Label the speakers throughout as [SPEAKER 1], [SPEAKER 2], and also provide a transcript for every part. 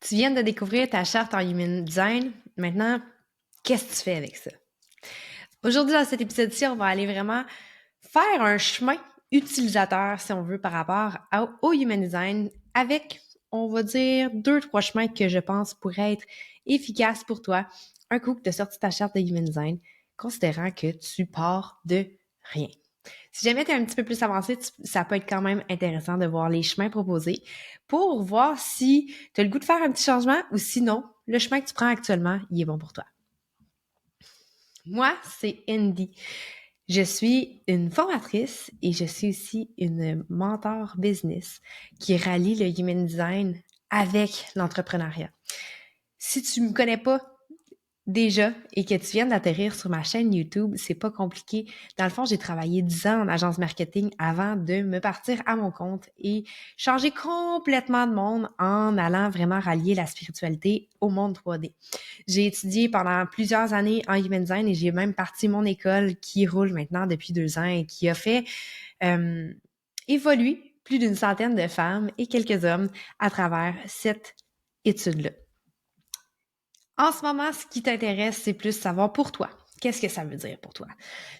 [SPEAKER 1] Tu viens de découvrir ta charte en Human Design. Maintenant, qu'est-ce que tu fais avec ça? Aujourd'hui, dans cet épisode-ci, on va aller vraiment faire un chemin utilisateur, si on veut, par rapport au Human Design avec, on va dire, 2-3 chemins que je pense pourraient être efficaces pour toi un coup que tu as sorti ta charte de Human Design, considérant que tu pars de rien. Si jamais tu es un petit peu plus avancé, ça peut être quand même intéressant de voir les chemins proposés pour voir si tu as le goût de faire un petit changement ou sinon, le chemin que tu prends actuellement, il est bon pour toi. Moi, c'est Andy. Je suis une formatrice et je suis aussi une mentor business qui rallie le human design avec l'entrepreneuriat. Si tu me connais pas déjà et que tu viens d'atterrir sur ma chaîne YouTube, c'est pas compliqué. Dans le fond, j'ai travaillé 10 ans en agence marketing avant de me partir à mon compte et changer complètement de monde en allant vraiment rallier la spiritualité au monde 3D. J'ai étudié pendant plusieurs années en Human Design et j'ai même parti mon école qui roule maintenant depuis 2 ans et qui a fait évoluer plus d'une centaine de femmes et quelques hommes à travers cette étude-là. En ce moment, ce qui t'intéresse, c'est plus savoir pour toi. Qu'est-ce que ça veut dire pour toi?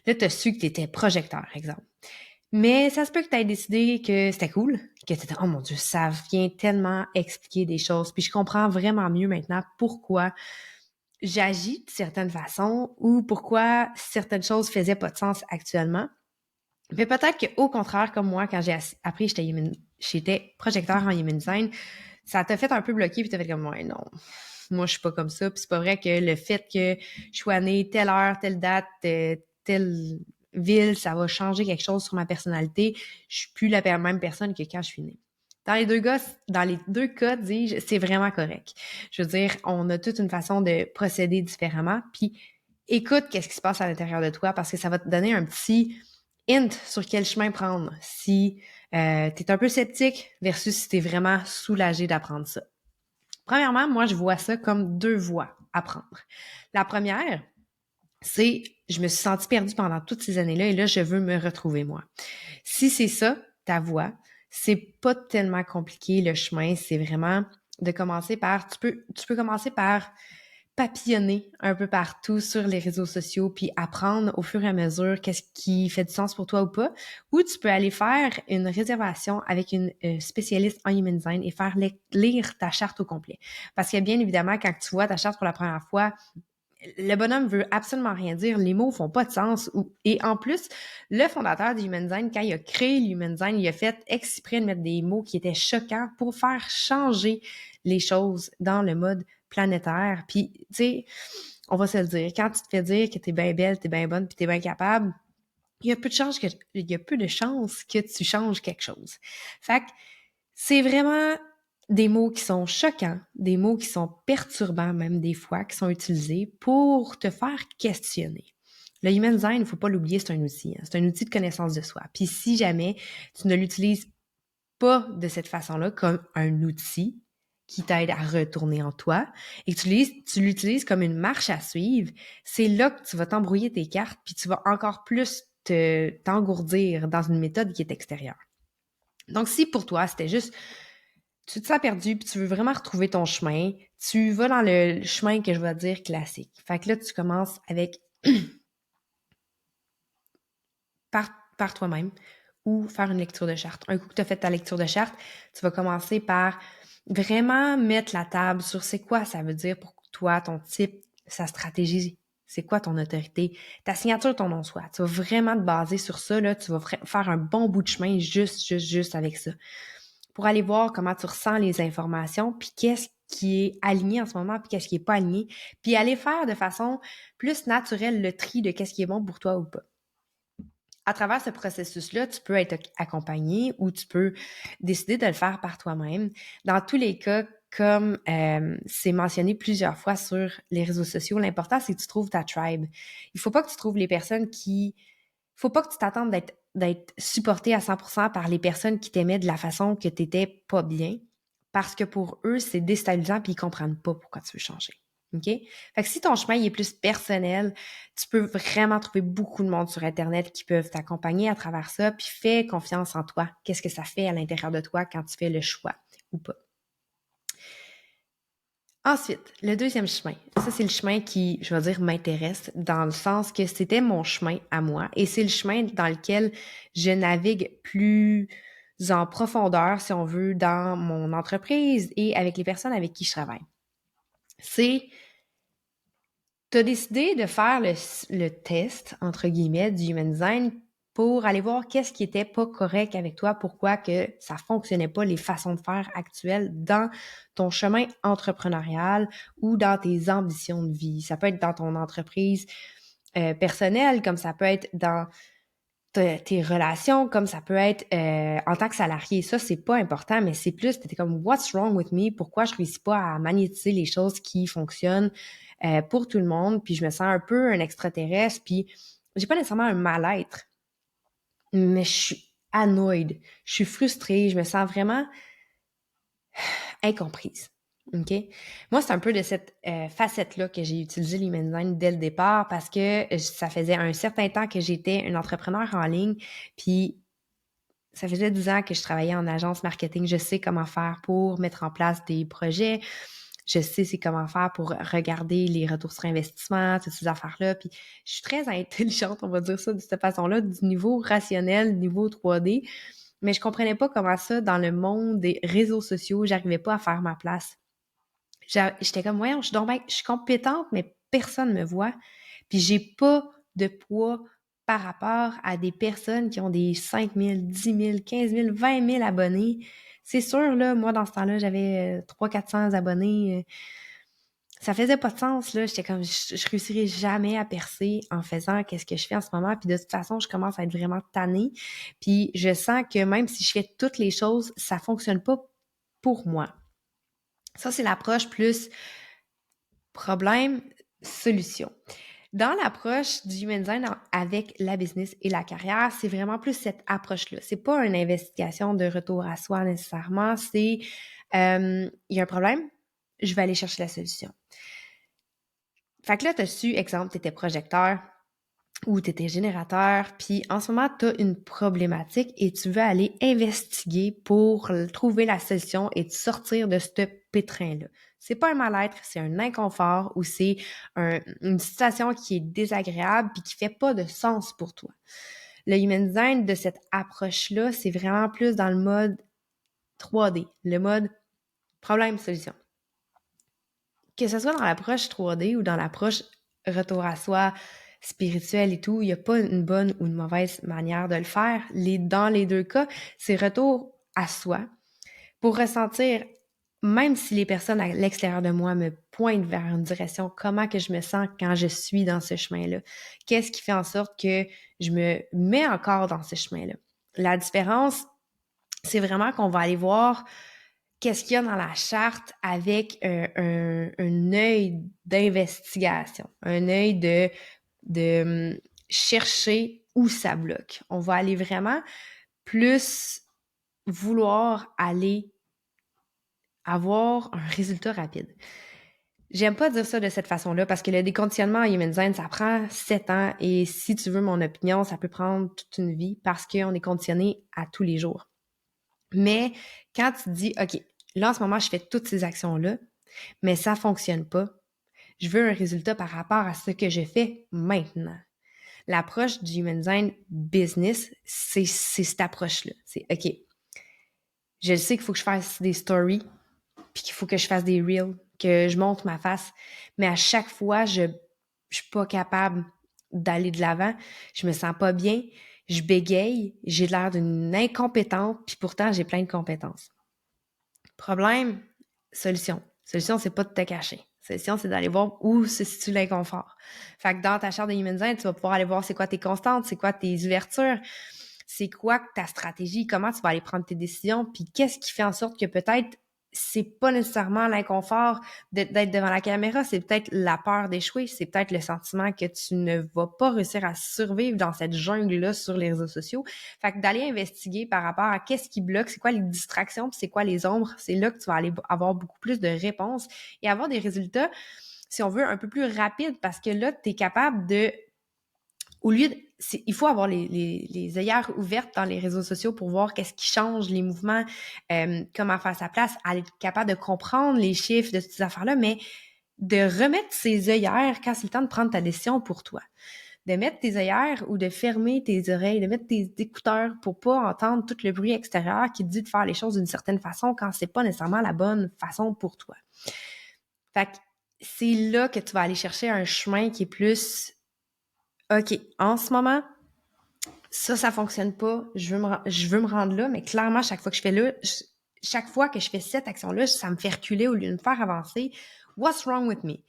[SPEAKER 1] Là, tu as su que tu étais projecteur, exemple. Mais ça se peut que tu aies décidé que c'était cool, que tu étais, oh mon Dieu, ça vient tellement expliquer des choses. Puis je comprends vraiment mieux maintenant pourquoi j'agis de certaines façons ou pourquoi certaines choses faisaient pas de sens actuellement. Mais peut-être qu'au contraire, comme moi, quand j'ai appris que j'étais projecteur en Human Design, ça t'a fait un peu bloquer puis t'as fait comme, ouais, non, moi, je suis pas comme ça. Puis c'est pas vrai que le fait que je sois née telle heure, telle date, telle ville, ça va changer quelque chose sur ma personnalité. Je suis plus la même personne que quand je suis née. Dans les deux cas, dis-je, c'est vraiment correct. Je veux dire, on a toute une façon de procéder différemment. Puis écoute qu'est-ce qui se passe à l'intérieur de toi parce que ça va te donner un petit hint sur quel chemin prendre si tu es un peu sceptique versus si tu es vraiment soulagé d'apprendre ça. Premièrement, moi, je vois ça comme 2 voies à prendre. La première, c'est je me suis sentie perdue pendant toutes ces années-là et là, je veux me retrouver moi. Si c'est ça, ta voie, c'est pas tellement compliqué le chemin, c'est vraiment de commencer par, tu peux commencer par papillonner un peu partout sur les réseaux sociaux puis apprendre au fur et à mesure qu'est-ce qui fait du sens pour toi ou pas. Ou tu peux aller faire une réservation avec une spécialiste en Human Design et faire lire ta charte au complet. Parce que bien évidemment, quand tu vois ta charte pour la première fois, le bonhomme veut absolument rien dire, les mots font pas de sens. Et en plus, le fondateur du Human Design, quand il a créé l'Human Design, il a fait exprès de mettre des mots qui étaient choquants pour faire changer les choses dans le mode planétaire. Puis, tu sais, on va se le dire, quand tu te fais dire que t'es bien belle, t'es bien bonne, puis t'es bien capable, il y a peu de chances que tu changes quelque chose. Fait que c'est vraiment des mots qui sont choquants, des mots qui sont perturbants même des fois, qui sont utilisés pour te faire questionner. Le Human Design, il ne faut pas l'oublier, c'est un outil. Hein. C'est un outil de connaissance de soi. Puis si jamais tu ne l'utilises pas de cette façon-là, comme un outil qui t'aide à retourner en toi, et que tu l'utilises comme une marche à suivre, c'est là que tu vas t'embrouiller tes cartes, puis tu vas encore plus t'engourdir dans une méthode qui est extérieure. Donc, si pour toi, c'était juste tu te sens perdu puis tu veux vraiment retrouver ton chemin, tu vas dans le chemin que je vais dire classique. Fait que là, tu commences avec par toi-même ou faire une lecture de charte. Un coup que tu as fait ta lecture de charte, tu vas commencer par vraiment mettre la table sur c'est quoi ça veut dire pour toi, ton type, sa stratégie, c'est quoi ton autorité, ta signature, ton nom-soi. Tu vas vraiment te baser sur ça, là, tu vas faire un bon bout de chemin juste avec ça. Pour aller voir comment tu ressens les informations, puis qu'est-ce qui est aligné en ce moment, puis qu'est-ce qui est pas aligné, puis aller faire de façon plus naturelle le tri de qu'est-ce qui est bon pour toi ou pas. À travers ce processus-là, tu peux être accompagné ou tu peux décider de le faire par toi-même. Dans tous les cas, comme c'est mentionné plusieurs fois sur les réseaux sociaux, l'important, c'est que tu trouves ta tribe. Il faut pas que tu trouves les personnes qui... faut pas que tu t'attendes d'être supporté à 100% par les personnes qui t'aimaient de la façon que tu n'étais pas bien, parce que pour eux, c'est déstabilisant puis ils comprennent pas pourquoi tu veux changer. OK? Fait que si ton chemin il est plus personnel, tu peux vraiment trouver beaucoup de monde sur Internet qui peuvent t'accompagner à travers ça, puis fais confiance en toi. Qu'est-ce que ça fait à l'intérieur de toi quand tu fais le choix ou pas? Ensuite, le deuxième chemin. Ça, c'est le chemin qui, je vais dire, m'intéresse dans le sens que c'était mon chemin à moi et c'est le chemin dans lequel je navigue plus en profondeur, si on veut, dans mon entreprise et avec les personnes avec qui je travaille. C'est, tu as décidé de faire le test, entre guillemets, du Human Design pour aller voir qu'est-ce qui était pas correct avec toi, pourquoi que ça fonctionnait pas, les façons de faire actuelles dans ton chemin entrepreneurial ou dans tes ambitions de vie. Ça peut être dans ton entreprise personnelle, comme ça peut être dans tes relations, comme ça peut être en tant que salarié. Ça, c'est pas important, mais c'est plus, t'étais comme, what's wrong with me? Pourquoi je réussis pas à magnétiser les choses qui fonctionnent pour tout le monde? Puis je me sens un peu un extraterrestre, puis j'ai pas nécessairement un mal-être, mais je suis annoyed, je suis frustrée, je me sens vraiment incomprise. OK? Moi, c'est un peu de cette facette-là que j'ai utilisé l'Human Design dès le départ parce que ça faisait un certain temps que j'étais une entrepreneur en ligne, puis ça faisait 12 ans que je travaillais en agence marketing. Je sais comment faire pour mettre en place des projets. Je sais c'est comment faire pour regarder les retours sur investissement, toutes ces affaires-là. Puis je suis très intelligente, on va dire ça de cette façon-là, du niveau rationnel, niveau 3D. Mais je comprenais pas comment ça, dans le monde des réseaux sociaux, j'arrivais pas à faire ma place. J'étais comme, voyons, je suis compétente, mais personne me voit. Puis j'ai pas de poids par rapport à des personnes qui ont des 5 000, 10 000, 15 000, 20 000 abonnés. C'est sûr, là, moi, dans ce temps-là, j'avais 300-400 abonnés. Ça faisait pas de sens, là. J'étais comme, je réussirai jamais à percer en faisant qu'est-ce que je fais en ce moment. Puis de toute façon, je commence à être vraiment tannée. Puis je sens que même si je fais toutes les choses, ça fonctionne pas pour moi. Ça, c'est l'approche plus problème, solution. Dans l'approche du Human Design avec la business et la carrière, c'est vraiment plus cette approche-là. C'est pas une investigation de retour à soi nécessairement, c'est il y a un problème, je vais aller chercher la solution. Fait que là, tu as su, exemple, tu étais projecteur ou tu étais générateur, puis en ce moment, tu as une problématique et tu veux aller investiguer pour trouver la solution et te sortir de ce pétrin-là. C'est pas un mal-être, c'est un inconfort ou c'est une situation qui est désagréable puis qui fait pas de sens pour toi. Le Human Design de cette approche-là, c'est vraiment plus dans le mode 3D, le mode problème-solution. Que ce soit dans l'approche 3D ou dans l'approche retour à soi, spirituel et tout, il n'y a pas une bonne ou une mauvaise manière de le faire. Dans les deux cas, c'est retour à soi pour ressentir, même si les personnes à l'extérieur de moi me pointent vers une direction, comment que je me sens quand je suis dans ce chemin-là. Qu'est-ce qui fait en sorte que je me mets encore dans ce chemin-là. La différence, c'est vraiment qu'on va aller voir qu'est-ce qu'il y a dans la charte avec un œil d'investigation, un œil de chercher où ça bloque. On va aller vraiment plus vouloir aller avoir un résultat rapide. J'aime pas dire ça de cette façon-là parce que le déconditionnement en Human Design, ça prend 7 ans et si tu veux mon opinion, ça peut prendre toute une vie parce qu'on est conditionné à tous les jours. Mais quand tu te dis, OK, là en ce moment, je fais toutes ces actions-là, mais ça fonctionne pas, je veux un résultat par rapport à ce que je fais maintenant. L'approche du Human Design Business, c'est cette approche-là. C'est OK, je sais qu'il faut que je fasse des stories, puis qu'il faut que je fasse des reels, que je montre ma face, mais à chaque fois, je suis pas capable d'aller de l'avant, je me sens pas bien, je bégaye, j'ai l'air d'une incompétente, puis pourtant, j'ai plein de compétences. Problème, solution. Solution, c'est pas de te cacher. Solution, c'est d'aller voir où se situe l'inconfort. Fait que dans ta charte de Human Design, tu vas pouvoir aller voir c'est quoi tes constantes, c'est quoi tes ouvertures, c'est quoi ta stratégie, comment tu vas aller prendre tes décisions, puis qu'est-ce qui fait en sorte que peut-être c'est pas nécessairement l'inconfort d'être devant la caméra, c'est peut-être la peur d'échouer, c'est peut-être le sentiment que tu ne vas pas réussir à survivre dans cette jungle-là sur les réseaux sociaux. Fait que d'aller investiguer par rapport à qu'est-ce qui bloque, c'est quoi les distractions, puis c'est quoi les ombres, c'est là que tu vas aller avoir beaucoup plus de réponses et avoir des résultats, si on veut, un peu plus rapides parce que là, tu es capable de Au lieu il faut avoir les œillères ouvertes dans les réseaux sociaux pour voir qu'est-ce qui change, les mouvements, comment faire sa place, être capable de comprendre les chiffres de ces affaires-là, mais de remettre ses œillères quand c'est le temps de prendre ta décision pour toi. De mettre tes œillères ou de fermer tes oreilles, de mettre tes écouteurs pour pas entendre tout le bruit extérieur qui te dit de faire les choses d'une certaine façon quand c'est pas nécessairement la bonne façon pour toi. Fait que c'est là que tu vas aller chercher un chemin qui est plus OK, en ce moment, ça fonctionne pas, je veux me rendre là, mais clairement, chaque fois que je fais cette action-là, ça me fait reculer au lieu de me faire avancer. What's wrong with me?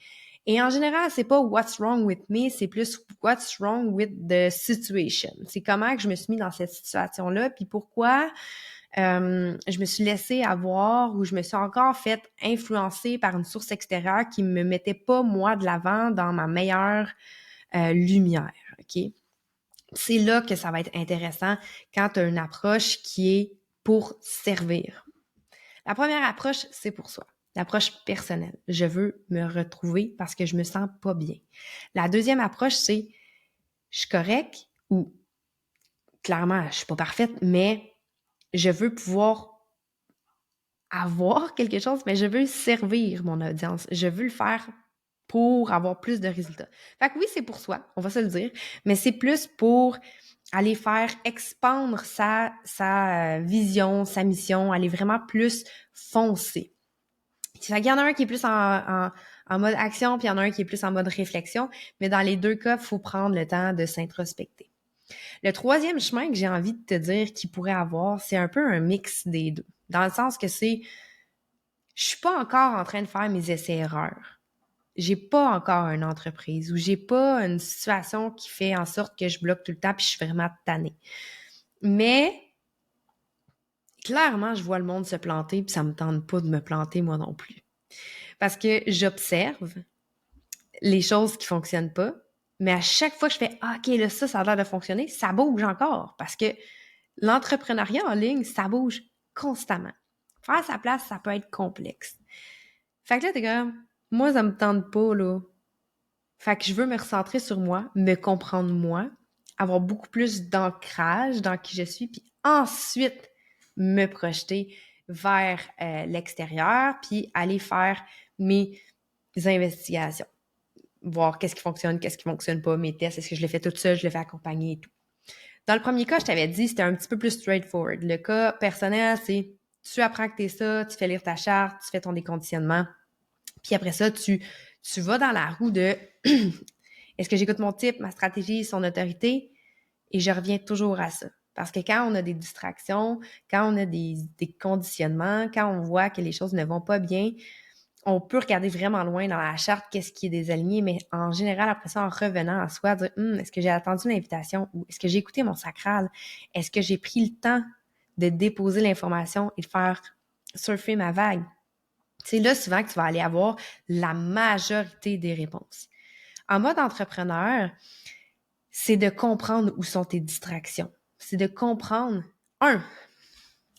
[SPEAKER 1] Et en général, c'est pas what's wrong with me, c'est plus what's wrong with the situation. C'est comment que je me suis mis dans cette situation-là, puis pourquoi je me suis laissée avoir ou je me suis encore fait influencer par une source extérieure qui me mettait pas, moi, de l'avant dans ma meilleure lumière, OK? C'est là que ça va être intéressant quand tu as une approche qui est pour servir. La première approche, c'est pour soi. L'approche personnelle. Je veux me retrouver parce que je me sens pas bien. La deuxième approche, c'est je suis correcte ou clairement, je suis pas parfaite, mais je veux pouvoir avoir quelque chose, mais je veux servir mon audience. Je veux le faire pour avoir plus de résultats. Fait que oui, c'est pour soi, on va se le dire, mais c'est plus pour aller faire expandre sa vision, sa mission, aller vraiment plus foncer. Fait qu'il y en a un qui est plus en mode action, puis il y en a un qui est plus en mode réflexion, mais dans les deux cas, il faut prendre le temps de s'introspecter. Le troisième chemin que j'ai envie de te dire qu'il pourrait avoir, c'est un peu un mix des deux. Dans le sens que je suis pas encore en train de faire mes essais-erreurs. J'ai pas encore une entreprise ou j'ai pas une situation qui fait en sorte que je bloque tout le temps puis je suis vraiment tannée. Mais clairement, je vois le monde se planter puis ça me tente pas de me planter moi non plus. Parce que j'observe les choses qui fonctionnent pas, mais à chaque fois que je fais « Ah, OK, là, ça a l'air de fonctionner », ça bouge encore parce que l'entrepreneuriat en ligne, ça bouge constamment. Faire sa place, ça peut être complexe. Fait que là, t'es comme « Moi, ça me tente pas, là. » Fait que je veux me recentrer sur moi, me comprendre moi, avoir beaucoup plus d'ancrage dans qui je suis, puis ensuite me projeter vers l'extérieur, puis aller faire mes investigations. Voir qu'est-ce qui fonctionne pas, mes tests, est-ce que je le fais toute seule, je le fais accompagner et tout. Dans le premier cas, je t'avais dit, c'était un petit peu plus straightforward. Le cas personnel, c'est tu apprends que t'es ça, tu fais lire ta charte, tu fais ton déconditionnement, puis après ça, tu vas dans la roue de est-ce que j'écoute mon type, ma stratégie, son autorité? Et je reviens toujours à ça. Parce que quand on a des distractions, quand on a des conditionnements, quand on voit que les choses ne vont pas bien, on peut regarder vraiment loin dans la charte qu'est-ce qui est désaligné, mais en général, après ça, en revenant à soi, dire est-ce que j'ai attendu l'invitation ou est-ce que j'ai écouté mon sacral? Est-ce que j'ai pris le temps de déposer l'information et de faire surfer ma vague? C'est là souvent que tu vas aller avoir la majorité des réponses. En mode entrepreneur, c'est de comprendre où sont tes distractions. C'est de comprendre,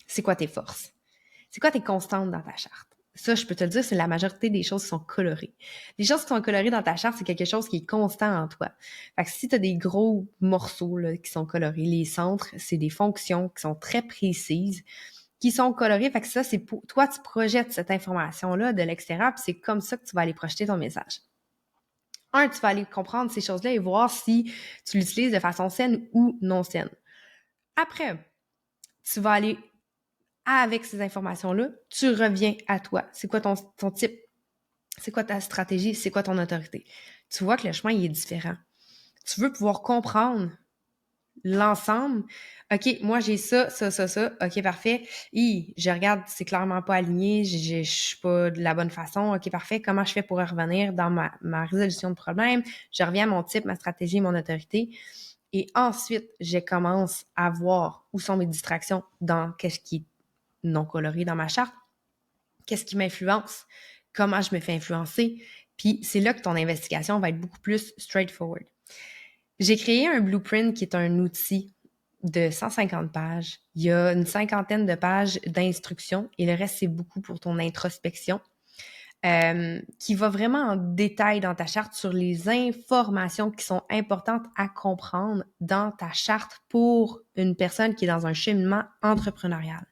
[SPEAKER 1] c'est quoi tes forces? C'est quoi tes constantes dans ta charte? Ça, je peux te le dire, c'est la majorité des choses qui sont colorées. Les choses qui sont colorées dans ta charte, c'est quelque chose qui est constant en toi. Fait que si tu as des gros morceaux là, qui sont colorés, les centres, c'est des fonctions qui sont très précises, qui sont colorées. Fait que ça, c'est pour toi, tu projettes cette information-là de l'extérieur, puis c'est comme ça que tu vas aller projeter ton message. Tu vas aller comprendre ces choses-là et voir si tu l'utilises de façon saine ou non saine. Après, tu vas aller avec ces informations-là, tu reviens à toi. C'est quoi ton type? C'est quoi ta stratégie? C'est quoi ton autorité? Tu vois que le chemin, il est différent. Tu veux pouvoir comprendre l'ensemble. OK, moi, j'ai ça. OK, parfait. Je regarde, c'est clairement pas aligné. Je suis pas de la bonne façon. OK, parfait. Comment je fais pour revenir dans ma résolution de problème? Je reviens à mon type, ma stratégie, mon autorité. Et ensuite, je commence à voir où sont mes distractions dans qu'est-ce qui est non coloré dans ma charte. Qu'est-ce qui m'influence? Comment je me fais influencer? Puis c'est là que ton investigation va être beaucoup plus straightforward. J'ai créé un blueprint qui est un outil de 150 pages. Il y a une cinquantaine de pages d'instructions et le reste, c'est beaucoup pour ton introspection. qui va vraiment en détail dans ta charte sur les informations qui sont importantes à comprendre dans ta charte pour une personne qui est dans un cheminement entrepreneurial.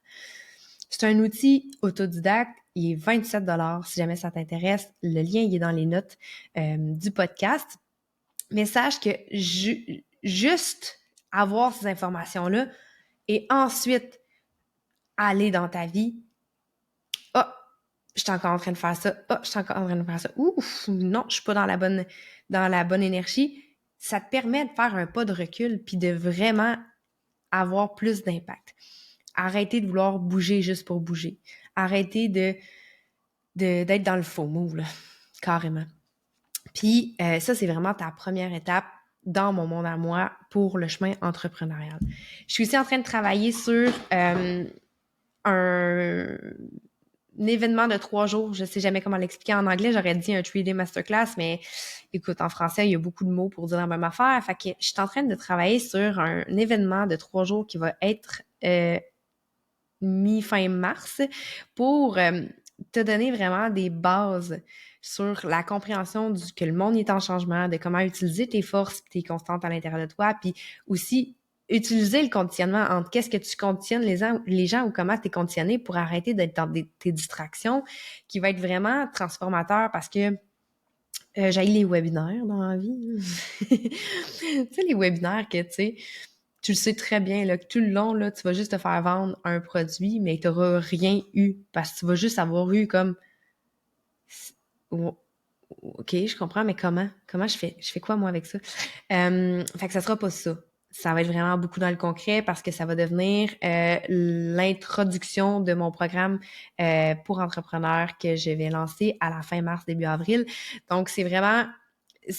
[SPEAKER 1] C'est un outil autodidacte, il est 27 si jamais ça t'intéresse. Le lien il est dans les notes du podcast. Mais sache que juste avoir ces informations-là et ensuite aller dans ta vie, oh, je suis encore en train de faire ça, oh, je suis encore en train de faire ça, ouf, non, je suis pas dans la bonne énergie. Ça te permet de faire un pas de recul puis de vraiment avoir plus d'impact. Arrêtez de vouloir bouger juste pour bouger. Arrêtez d'être dans le faux move, là, carrément. Puis ça, c'est vraiment ta première étape dans mon monde à moi pour le chemin entrepreneurial. Je suis aussi en train de travailler sur un événement de 3 jours. Je sais jamais comment l'expliquer en anglais. J'aurais dit un 3-day masterclass, mais écoute, en français, il y a beaucoup de mots pour dire la même affaire. Fait que je suis en train de travailler sur un événement de 3 jours qui va être mi-fin mars pour te donner vraiment des bases sur la compréhension que le monde est en changement, de comment utiliser tes forces et tes constantes à l'intérieur de toi, puis aussi utiliser le conditionnement entre qu'est-ce que tu conditionnes les gens ou comment tu es conditionné pour arrêter d'être dans tes distractions, qui va être vraiment transformateur parce que j'ai les webinaires dans la vie. Tu sais, les webinaires que, tu le sais très bien, là, que tout le long, là, tu vas juste te faire vendre un produit, mais tu n'auras rien eu parce que tu vas juste avoir eu comme OK, je comprends, mais comment? Comment je fais? Je fais quoi, moi, avec ça? Fait que ça sera pas ça. Ça va être vraiment beaucoup dans le concret parce que ça va devenir l'introduction de mon programme pour entrepreneurs que je vais lancer à la fin mars, début avril. Donc, c'est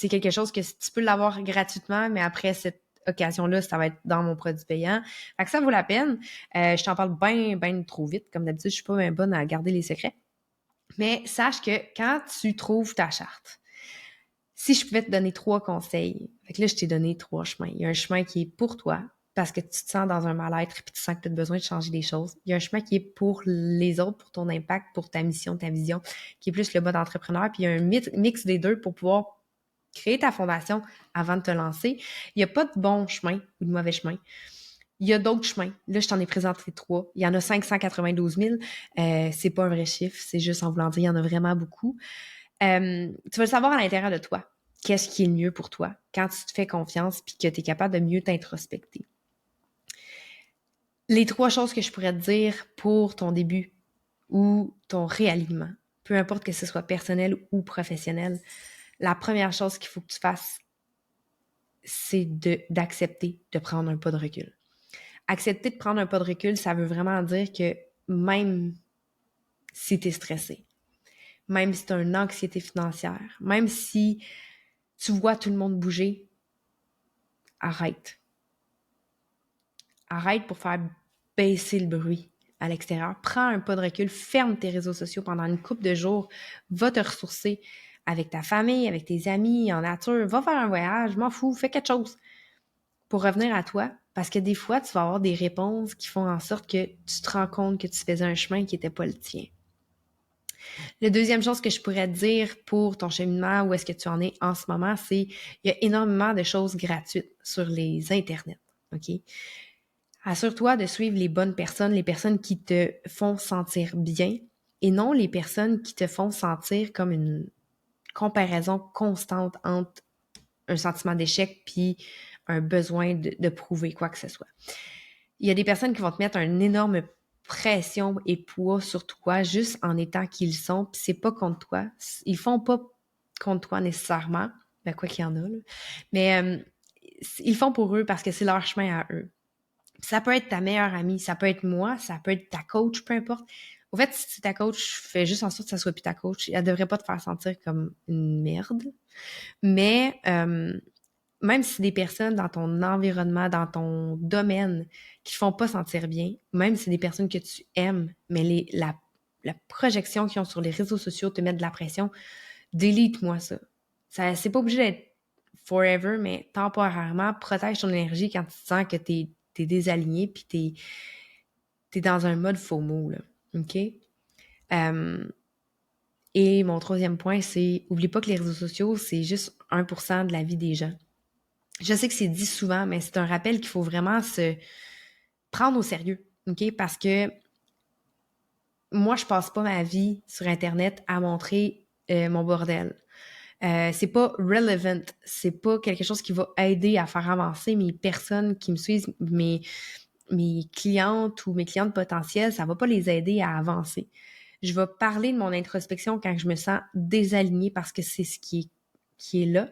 [SPEAKER 1] quelque chose que tu peux l'avoir gratuitement, mais après cette occasion-là, ça va être dans mon produit payant. Fait que ça vaut la peine. Je t'en parle bien trop vite. Comme d'habitude, je suis pas bien bonne à garder les secrets. Mais sache que quand tu trouves ta charte, si je pouvais te donner 3 conseils, fait que là, je t'ai donné 3 chemins. Il y a un chemin qui est pour toi, parce que tu te sens dans un mal-être et tu sens que tu as besoin de changer des choses. Il y a un chemin qui est pour les autres, pour ton impact, pour ta mission, ta vision, qui est plus le mode entrepreneur. Puis il y a un mix des deux pour pouvoir créer ta fondation avant de te lancer. Il n'y a pas de bon chemin ou de mauvais chemin. Il y a d'autres chemins. Là, je t'en ai présenté 3. Il y en a 592 000. C'est pas un vrai chiffre, c'est juste en voulant dire, il y en a vraiment beaucoup. Tu vas le savoir à l'intérieur de toi. Qu'est-ce qui est le mieux pour toi quand tu te fais confiance puis que tu es capable de mieux t'introspecter. Les 3 choses que je pourrais te dire pour ton début ou ton réalignement, peu importe que ce soit personnel ou professionnel, la première chose qu'il faut que tu fasses, c'est d'accepter de prendre un pas de recul. Accepter de prendre un pas de recul, ça veut vraiment dire que même si tu es stressé, même si tu as une anxiété financière, même si tu vois tout le monde bouger, arrête. Arrête pour faire baisser le bruit à l'extérieur. Prends un pas de recul, ferme tes réseaux sociaux pendant une couple de jours, va te ressourcer avec ta famille, avec tes amis, en nature, va faire un voyage, m'en fous, fais quelque chose pour revenir à toi. Parce que des fois, tu vas avoir des réponses qui font en sorte que tu te rends compte que tu faisais un chemin qui n'était pas le tien. La deuxième chose que je pourrais te dire pour ton cheminement, où est-ce que tu en es en ce moment, c'est qu'il y a énormément de choses gratuites sur les internets. OK? Assure-toi de suivre les bonnes personnes, les personnes qui te font sentir bien et non les personnes qui te font sentir comme une comparaison constante entre un sentiment d'échec puis un besoin de prouver quoi que ce soit. Il y a des personnes qui vont te mettre une énorme pression et poids sur toi juste en étant qui ils sont, puis c'est pas contre toi. Ils font pas contre toi nécessairement, ben quoi qu'il y en a, là. Mais ils font pour eux parce que c'est leur chemin à eux. Ça peut être ta meilleure amie, ça peut être moi, ça peut être ta coach, peu importe. Au fait, si c'est ta coach, fais juste en sorte que ça soit plus ta coach. Elle devrait pas te faire sentir comme une merde. Mais même si c'est des personnes dans ton environnement, dans ton domaine qui font pas sentir bien, même si c'est des personnes que tu aimes, mais la projection qu'ils ont sur les réseaux sociaux te met de la pression, delete-moi ça. C'est pas obligé d'être forever, mais temporairement, protège ton énergie quand tu sens que t'es désaligné puis t'es dans un mode FOMO, là. OK? Et mon troisième point, c'est oublie pas que les réseaux sociaux, c'est juste 1% de la vie des gens. Je sais que c'est dit souvent, mais c'est un rappel qu'il faut vraiment se prendre au sérieux, OK? Parce que moi, je passe pas ma vie sur Internet à montrer mon bordel. C'est pas relevant, c'est pas quelque chose qui va aider à faire avancer mes personnes qui me suivent, mes clientes ou mes clientes potentielles, ça va pas les aider à avancer. Je vais parler de mon introspection quand je me sens désalignée parce que c'est ce qui est là,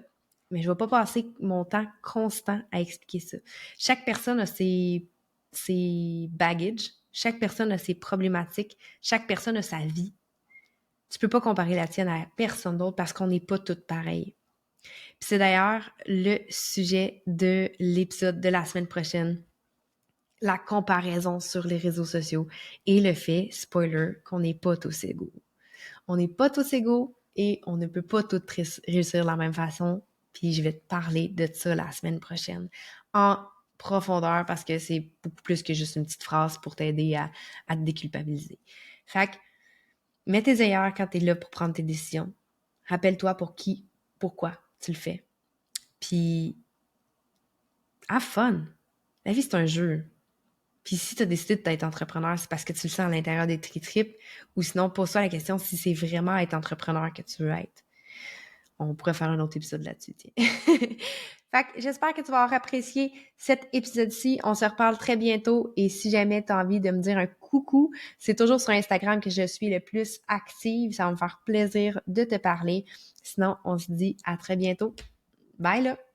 [SPEAKER 1] mais je vais pas passer mon temps constant à expliquer ça. Chaque personne a ses baggages, chaque personne a ses problématiques, chaque personne a sa vie. Tu peux pas comparer la tienne à personne d'autre parce qu'on n'est pas toutes pareilles. Puis c'est d'ailleurs le sujet de l'épisode de la semaine prochaine. La comparaison sur les réseaux sociaux et le fait, spoiler, qu'on n'est pas tous égaux. On n'est pas tous égaux et on ne peut pas tous réussir de la même façon. Puis je vais te parler de ça la semaine prochaine en profondeur parce que c'est beaucoup plus que juste une petite phrase pour t'aider à te déculpabiliser. Fait que mets tes ailleurs quand tu es là pour prendre tes décisions. Rappelle-toi pour qui, pourquoi tu le fais. Puis, have fun. La vie, c'est un jeu. Puis si tu as décidé d'être entrepreneur, c'est parce que tu le sens à l'intérieur des tripes ou sinon, pose-toi la question si c'est vraiment être entrepreneur que tu veux être. On pourrait faire un autre épisode là-dessus, tiens. Fait que j'espère que tu vas avoir apprécié cet épisode-ci. On se reparle très bientôt et si jamais tu as envie de me dire un coucou, c'est toujours sur Instagram que je suis le plus active. Ça va me faire plaisir de te parler. Sinon, on se dit à très bientôt. Bye là!